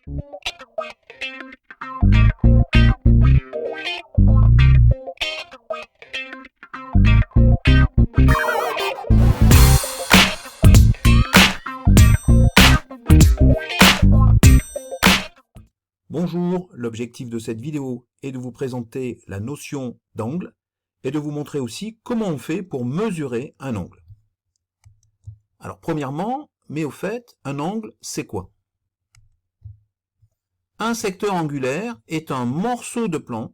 Bonjour, l'objectif de cette vidéo est de vous présenter la notion d'angle et de vous montrer aussi comment on fait pour mesurer un angle. Alors premièrement, mais au fait, un angle c'est quoi? Un secteur angulaire est un morceau de plan,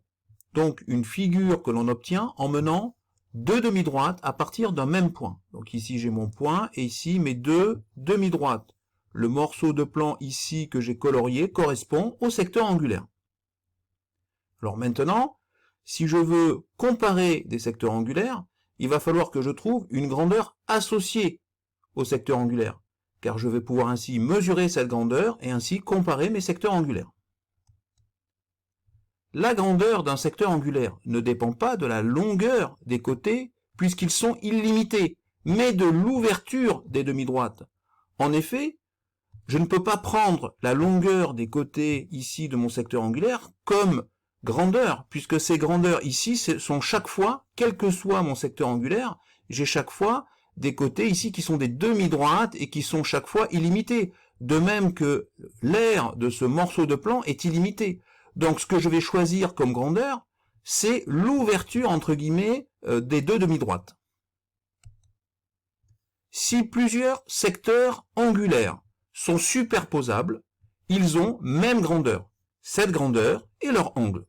donc une figure que l'on obtient en menant deux demi-droites à partir d'un même point. Donc ici j'ai mon point et ici mes deux demi-droites. Le morceau de plan ici que j'ai colorié correspond au secteur angulaire. Alors maintenant, si je veux comparer des secteurs angulaires, il va falloir que je trouve une grandeur associée au secteur angulaire, car je vais pouvoir ainsi mesurer cette grandeur et ainsi comparer mes secteurs angulaires. La grandeur d'un secteur angulaire ne dépend pas de la longueur des côtés, puisqu'ils sont illimités, mais de l'ouverture des demi-droites. En effet, je ne peux pas prendre la longueur des côtés ici de mon secteur angulaire comme grandeur, puisque ces grandeurs ici sont chaque fois, quel que soit mon secteur angulaire, j'ai chaque fois des côtés ici qui sont des demi-droites et qui sont chaque fois illimités. De même que l'aire de ce morceau de plan est illimité. Donc ce que je vais choisir comme grandeur, c'est l'ouverture entre guillemets des deux demi-droites. Si plusieurs secteurs angulaires sont superposables, ils ont même grandeur. Cette grandeur est leur angle.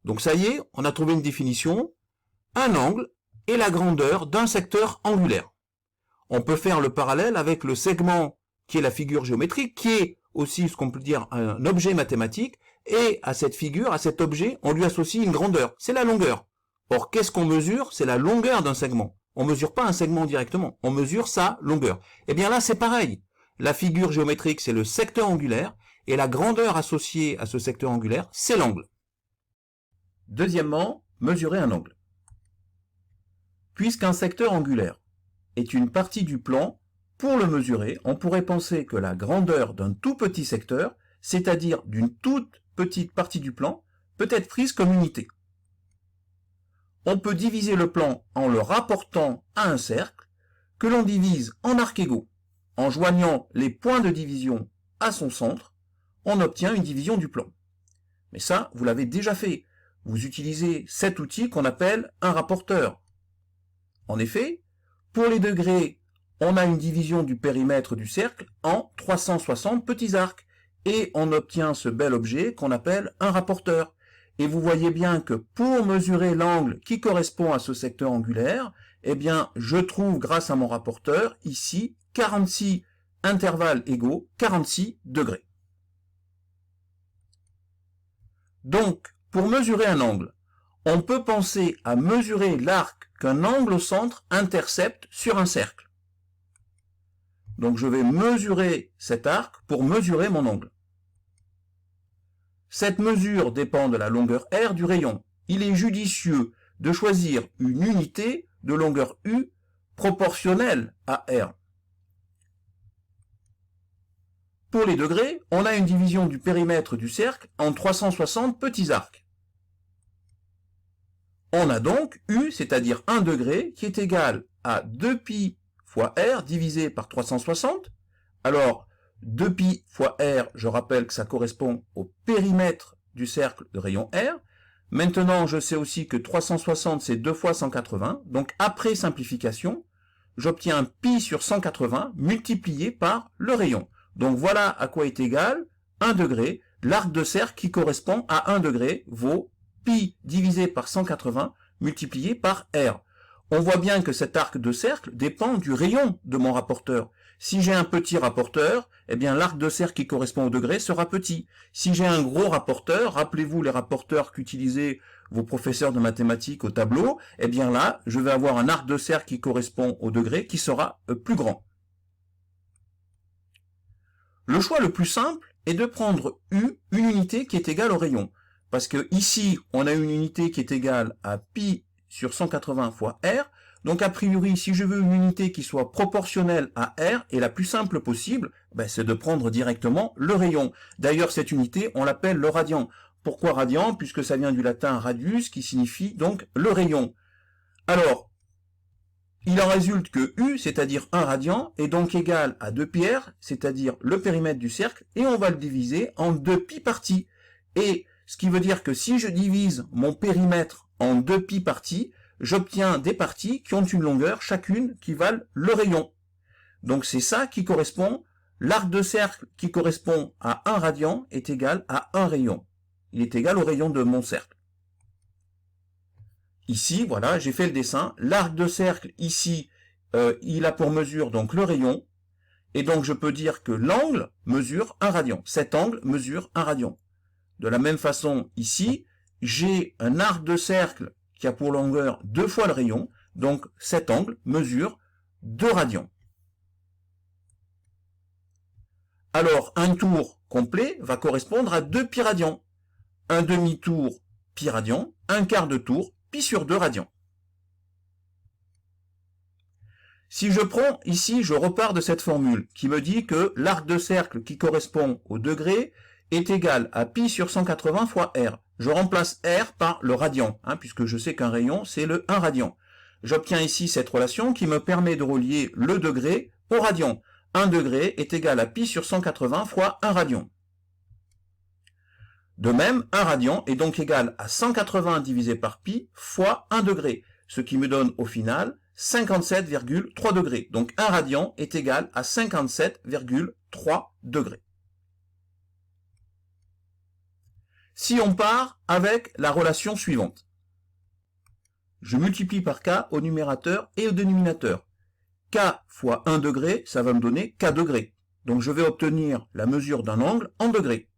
Donc ça y est, on a trouvé une définition. Un angle est la grandeur d'un secteur angulaire. On peut faire le parallèle avec le segment qui est la figure géométrique, qui est aussi ce qu'on peut dire un objet mathématique, et à cette figure, à cet objet, on lui associe une grandeur, c'est la longueur. Or, qu'est-ce qu'on mesure? C'est la longueur d'un segment. On ne mesure pas un segment directement, on mesure sa longueur. Et bien là, c'est pareil. La figure géométrique, c'est le secteur angulaire, et la grandeur associée à ce secteur angulaire, c'est l'angle. Deuxièmement, mesurer un angle. Puisqu'un secteur angulaire est une partie du plan, pour le mesurer, on pourrait penser que la grandeur d'un tout petit secteur, c'est-à-dire d'une toute petite partie du plan, peut être prise comme unité. On peut diviser le plan en le rapportant à un cercle, que l'on divise en arcs égaux. En joignant les points de division à son centre, on obtient une division du plan. Mais ça, vous l'avez déjà fait. Vous utilisez cet outil qu'on appelle un rapporteur. En effet, pour les degrés, on a une division du périmètre du cercle en 360 petits arcs, et on obtient ce bel objet qu'on appelle un rapporteur. Et vous voyez bien que pour mesurer l'angle qui correspond à ce secteur angulaire, eh bien, je trouve grâce à mon rapporteur ici 46 intervalles égaux, 46 degrés. Donc, pour mesurer un angle, on peut penser à mesurer l'arc qu'un angle au centre intercepte sur un cercle. Donc je vais mesurer cet arc pour mesurer mon angle. Cette mesure dépend de la longueur R du rayon. Il est judicieux de choisir une unité de longueur U proportionnelle à R. Pour les degrés, on a une division du périmètre du cercle en 360 petits arcs. On a donc U, c'est-à-dire 1 degré, qui est égal à 2π fois R divisé par 360. Alors, 2π fois R, je rappelle que ça correspond au périmètre du cercle de rayon R. Maintenant, je sais aussi que 360, c'est 2 fois 180. Donc, après simplification, j'obtiens un π sur 180 multiplié par le rayon. Donc, voilà à quoi est égal 1 degré. L'arc de cercle qui correspond à 1 degré vaut π divisé par 180 multiplié par R. On voit bien que cet arc de cercle dépend du rayon de mon rapporteur. Si j'ai un petit rapporteur, eh bien l'arc de cercle qui correspond au degré sera petit. Si j'ai un gros rapporteur, rappelez-vous les rapporteurs qu'utilisaient vos professeurs de mathématiques au tableau, eh bien là, je vais avoir un arc de cercle qui correspond au degré qui sera plus grand. Le choix le plus simple est de prendre U, une unité qui est égale au rayon. Parce que ici, on a une unité qui est égale à π sur 180 fois R, Donc a priori, si je veux une unité qui soit proportionnelle à R et la plus simple possible, c'est de prendre directement le rayon. D'ailleurs, cette unité, on l'appelle le radian. Pourquoi radian? Puisque ça vient du latin radius, qui signifie donc le rayon. Alors, il en résulte que U, c'est-à-dire 1 radian, est donc égal à 2πr, c'est-à-dire le périmètre du cercle, et on va le diviser en 2π parties. Et ce qui veut dire que si je divise mon périmètre en 2π parties, j'obtiens des parties qui ont une longueur chacune qui valent le rayon. Donc c'est ça qui correspond, l'arc de cercle qui correspond à 1 radian est égal à 1 rayon. Il est égal au rayon de mon cercle. Ici, voilà, j'ai fait le dessin. L'arc de cercle, ici, il a pour mesure donc le rayon. Et donc je peux dire que l'angle mesure 1 radian. Cet angle mesure 1 radian. De la même façon, ici, j'ai un arc de cercle qui a pour longueur 2 fois le rayon. Donc cet angle mesure 2 radians. Alors, un tour complet va correspondre à 2 pi radians. Un demi-tour, pi radian. Un quart de tour, pi sur 2 radians. Si je prends ici, je repars de cette formule qui me dit que l'arc de cercle qui correspond au degré est égal à pi sur 180 fois r. Je remplace r par le radian, puisque je sais qu'un rayon, c'est le 1 radian. J'obtiens ici cette relation qui me permet de relier le degré au radian. 1 degré est égal à pi sur 180 fois 1 radian. De même, 1 radian est donc égal à 180 divisé par pi fois 1 degré, ce qui me donne au final 57,3 degrés. Donc 1 radian est égal à 57,3 degrés. Si on part avec la relation suivante, je multiplie par k au numérateur et au dénominateur. K fois 1 degré, ça va me donner k degrés. Donc je vais obtenir la mesure d'un angle en degrés.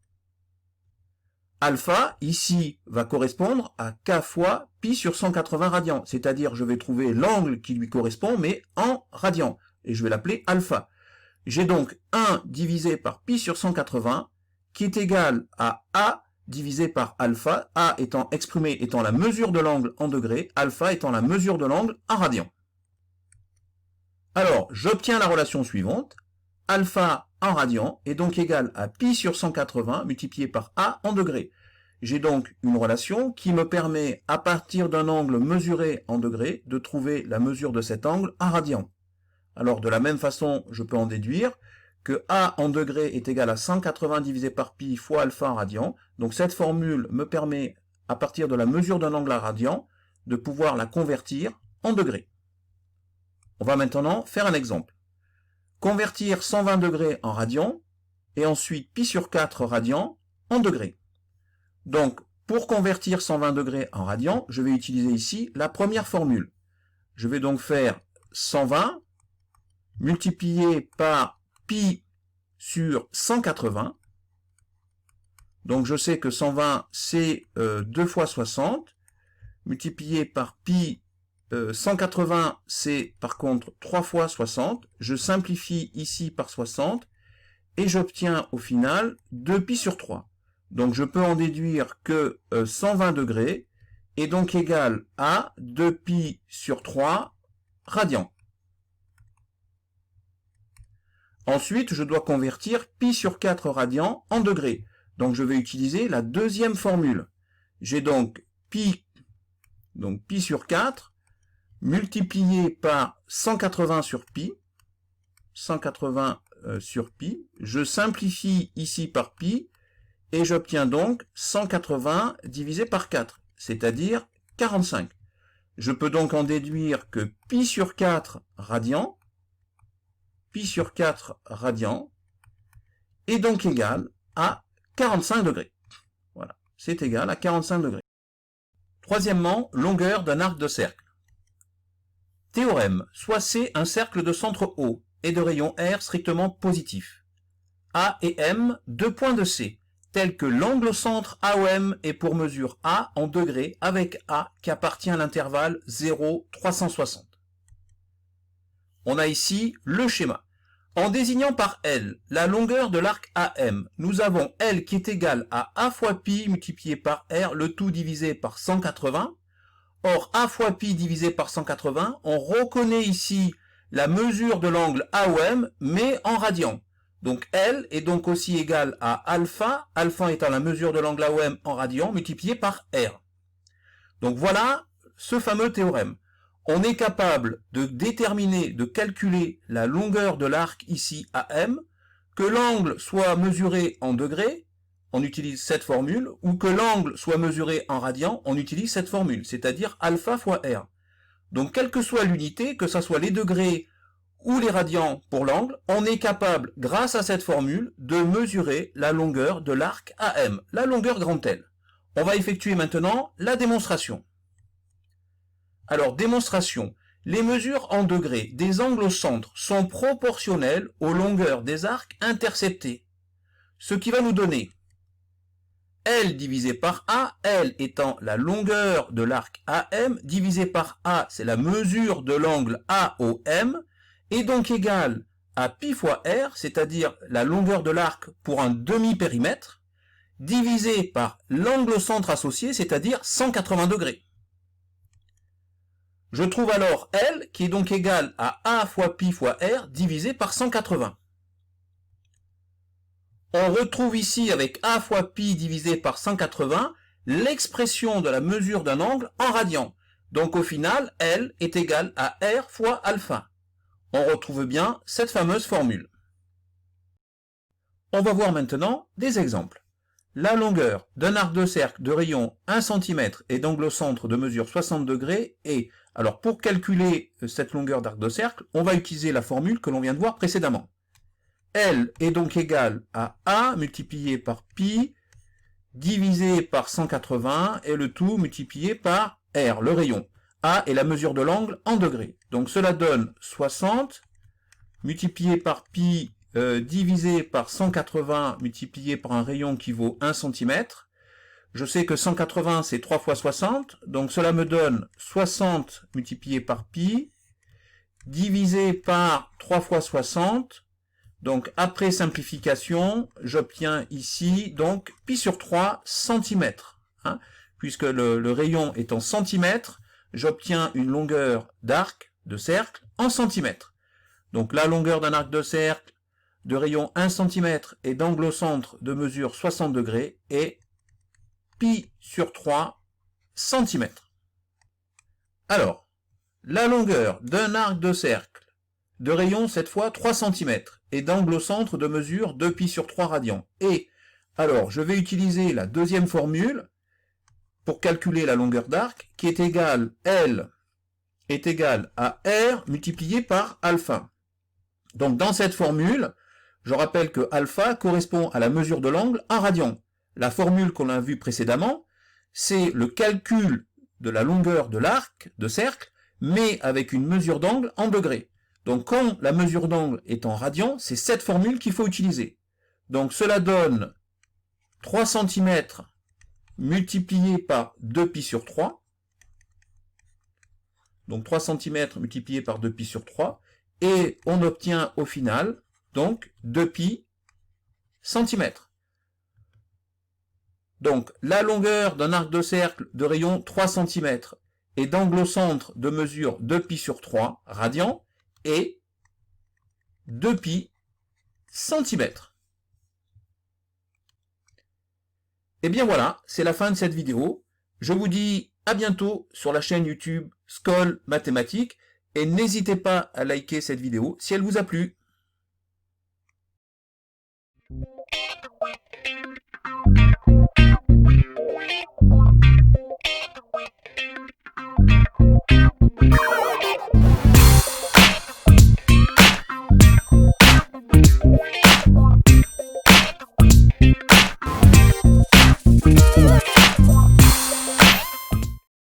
Alpha, ici, va correspondre à k fois pi sur 180 radians, c'est-à-dire je vais trouver l'angle qui lui correspond, mais en radians, et je vais l'appeler alpha. J'ai donc 1 divisé par pi sur 180, qui est égal à a divisé par alpha, a étant exprimé étant la mesure de l'angle en degrés, alpha étant la mesure de l'angle en radians. Alors, j'obtiens la relation suivante, alpha en radians est donc égal à pi sur 180 multiplié par a en degrés. J'ai donc une relation qui me permet, à partir d'un angle mesuré en degrés, de trouver la mesure de cet angle en radians. Alors de la même façon, je peux en déduire que a en degrés est égal à 180 divisé par pi fois alpha en radians. Donc cette formule me permet, à partir de la mesure d'un angle en radians, de pouvoir la convertir en degrés. On va maintenant faire un exemple. Convertir 120 degrés en radians, et ensuite pi sur 4 radians en degrés. Donc, pour convertir 120 degrés en radians, je vais utiliser ici la première formule. Je vais donc faire 120 multiplié par pi sur 180. Donc je sais que 120 c'est 2 fois 60, multiplié par pi 180, c'est par contre 3 fois 60. Je simplifie ici par 60 et j'obtiens au final 2 pi sur 3. Donc je peux en déduire que 120 degrés est donc égal à 2 pi sur 3 radians. Ensuite, je dois convertir pi sur 4 radians en degrés. Donc je vais utiliser la deuxième formule. J'ai donc pi sur 4 multiplié par 180 sur pi, 180 sur pi, je simplifie ici par pi, et j'obtiens donc 180 divisé par 4, c'est-à-dire 45. Je peux donc en déduire que pi sur 4 radians, est donc égal à 45 degrés. Voilà, c'est égal à 45 degrés. Troisièmement, longueur d'un arc de cercle. Théorème, soit C un cercle de centre O et de rayon R strictement positif. A et M, deux points de C, tels que l'angle au centre AOM est pour mesure A en degrés avec A qui appartient à l'intervalle 0,360. On a ici le schéma. En désignant par L la longueur de l'arc AM, nous avons L qui est égal à A fois pi multiplié par R, le tout divisé par 180. Or, a fois pi divisé par 180, on reconnaît ici la mesure de l'angle AOM, mais en radians. Donc L est donc aussi égal à alpha, alpha étant la mesure de l'angle AOM en radians, multiplié par R. Donc voilà ce fameux théorème. On est capable de déterminer, de calculer la longueur de l'arc ici AM, que l'angle soit mesuré en degrés, on utilise cette formule, ou que l'angle soit mesuré en radians, on utilise cette formule, c'est-à-dire alpha fois R. Donc quelle que soit l'unité, que ce soit les degrés ou les radians pour l'angle, on est capable, grâce à cette formule, de mesurer la longueur de l'arc AM, la longueur grand L. On va effectuer maintenant la démonstration. Alors, démonstration. Les mesures en degrés des angles au centre sont proportionnelles aux longueurs des arcs interceptés. Ce qui va nous donner L divisé par A, L étant la longueur de l'arc AM, divisé par A, c'est la mesure de l'angle AOM, est donc égal à pi fois R, c'est-à-dire la longueur de l'arc pour un demi-périmètre, divisé par l'angle au centre associé, c'est-à-dire 180 degrés. Je trouve alors L qui est donc égal à A fois pi fois R divisé par 180. On retrouve ici avec A fois pi divisé par 180 l'expression de la mesure d'un angle en radians. Donc au final, L est égal à R fois alpha. On retrouve bien cette fameuse formule. On va voir maintenant des exemples. La longueur d'un arc de cercle de rayon 1 cm et d'angle au centre de mesure 60 degrés est... Alors pour calculer cette longueur d'arc de cercle, on va utiliser la formule que l'on vient de voir précédemment. L est donc égal à A multiplié par pi divisé par 180 et le tout multiplié par R, le rayon. A est la mesure de l'angle en degrés. Donc cela donne 60 multiplié par pi divisé par 180 multiplié par un rayon qui vaut 1 cm. Je sais que 180 c'est 3 fois 60, donc cela me donne 60 multiplié par pi divisé par 3 fois 60. Donc après simplification, j'obtiens ici donc pi sur 3 cm. Hein, puisque le rayon est en centimètres, j'obtiens une longueur d'arc de cercle en centimètres. Donc la longueur d'un arc de cercle de rayon 1 cm et d'angle au centre de mesure 60 degrés est pi sur 3 cm. Alors, la longueur d'un arc de cercle de rayon cette fois 3 cm et d'angle au centre de mesure 2 pi sur 3 radians. Et alors, je vais utiliser la deuxième formule pour calculer la longueur d'arc qui est égale, L est égale à R multiplié par alpha. Donc dans cette formule, je rappelle que alpha correspond à la mesure de l'angle en radians. La formule qu'on a vue précédemment, c'est le calcul de la longueur de l'arc de cercle, mais avec une mesure d'angle en degrés. Donc quand la mesure d'angle est en radians, c'est cette formule qu'il faut utiliser. Donc cela donne 3 cm multiplié par 2 pi sur 3. Donc 3 cm multiplié par 2 pi sur 3. Et on obtient au final, donc, 2 pi centimètres. Donc, la longueur d'un arc de cercle de rayon 3 cm et d'angle au centre de mesure 2 pi sur 3 radians est 2 pi centimètres. Et bien voilà, c'est la fin de cette vidéo. Je vous dis à bientôt sur la chaîne YouTube Skol Mathématiques et n'hésitez pas à liker cette vidéo si elle vous a plu.